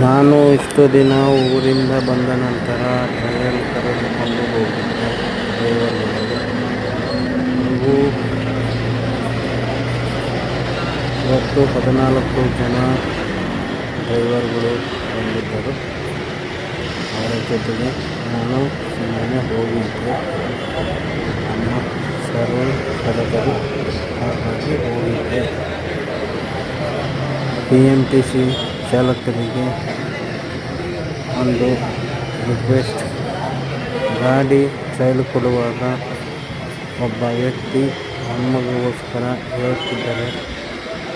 ನಾನು ಇಷ್ಟು ದಿನ ಊರಿಂದ ಬಂದ ನಂತರ ಟ್ರಯಲ್ ಕರೆದುಕೊಂಡು ಹೋಗಿದ್ದೆ ಡ್ರೈವರ್ಗಳಿಗೆ. ನೀವು ಇವತ್ತು 14 ಜನ ಡ್ರೈವರ್ಗಳು ಬಂದಿದ್ದರು. ಅವರ ಜೊತೆಗೆ ನಾನು ಸುಮ್ಮನೆ ಹೋಗಿದ್ದೆ. ನಮ್ಮ ಸರ್ವರ್ ಕರೆದರು, ಹಾಗಾಗಿ ಹೋಗಿದ್ದೆ. BMTC ಚಾಲಕರಿಗೆ ಒಂದು ರಿಕ್ವೆಸ್ಟ್. ಗಾಡಿ ಟ್ರಯಲ್ ಕೊಡುವಾಗ ಒಬ್ಬ ವ್ಯಕ್ತಿ ನಮಗೋಸ್ಕರ ಹೇಳುತ್ತಿದ್ದರೆ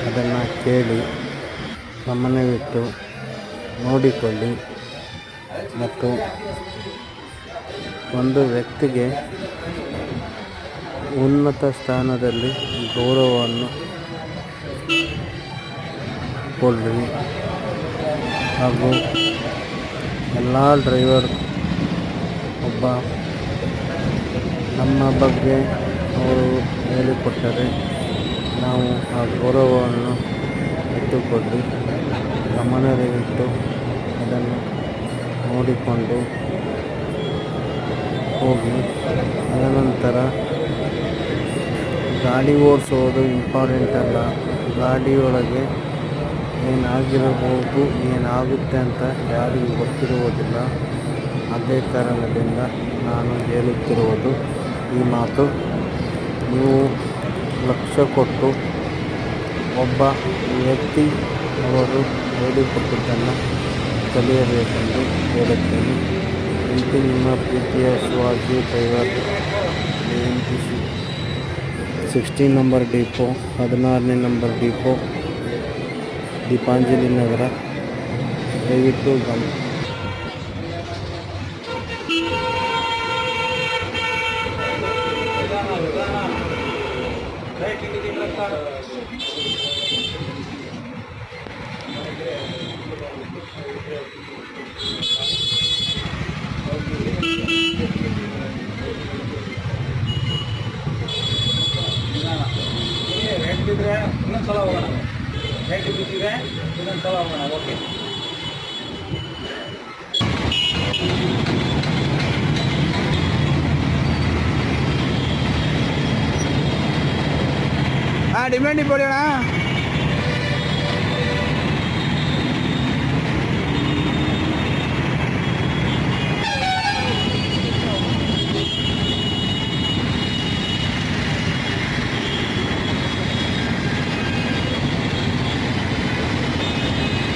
ಅದನ್ನು ಕೇಳಿ ಗಮನವಿಟ್ಟು ನೋಡಿಕೊಳ್ಳಿ. ಮತ್ತು ಒಂದು ವ್ಯಕ್ತಿಗೆ ಉನ್ನತ ಸ್ಥಾನದಲ್ಲಿ ಗೌರವವನ್ನು ಕೊಡ್ರಿ. ಹಾಗೂ ಎಲ್ಲ ಡ್ರೈವರ್ ಒಬ್ಬ ನಮ್ಮ ಬಗ್ಗೆ ಅವರು ಹೇಳಿಕೊಟ್ಟರೆ ನಾವು ಆ ಗೌರವವನ್ನು ಇಟ್ಟುಕೊಳ್ಳಿ. ಗಮನವಿಟ್ಟು ಅದನ್ನು ನೋಡಿಕೊಂಡು ಹೋಗಿ. ಅದನಂತರ ಗಾಡಿ ಓಡಿಸೋದು ಇಂಪಾರ್ಟೆಂಟ್ ಅಲ್ಲ. ಗಾಡಿಯೊಳಗೆ ಏನಾಗಿರಬಹುದು, ಏನಾಗುತ್ತೆ ಅಂತ ಯಾರಿಗೂ ಗೊತ್ತಿರುವುದಿಲ್ಲ. ಅದೇ ಕಾರಣದಿಂದ ನಾನು ಹೇಳುತ್ತಿರುವುದು ಈ ಮಾತು. ನೀವು ಲಕ್ಷ್ಯ ಕೊಟ್ಟು ಒಬ್ಬ ವ್ಯಕ್ತಿ ಅವರು ಹೇಳಿಕೊಟ್ಟಿದ್ದನ್ನು ಕಲಿಯಬೇಕೆಂದು ಹೇಳುತ್ತೇನೆ. ಇಂತಿ ನಿಮ್ಮ ಪ್ರೀತಿಯ Shivaji driver, BMTC 16 number depot, 16ನೇ ನಂಬರ್ ಡಿಪೋ, ದೀಪಾಂಜಲಿ ನಗರ. ದಯವಿಟ್ಟು ಇನ್ನೊಂದ್ಸಲ ಹೋಗೋಣ. ರೇಟ್ ಬಿದ್ದಿದೆ, ಇನ್ನೊಂದ್ಸಲ ಹೋಗೋಣ. ಓಕೆ. ಡಿಮ್ಯಾಂಡ್ ಪಡೆಯೋಣ.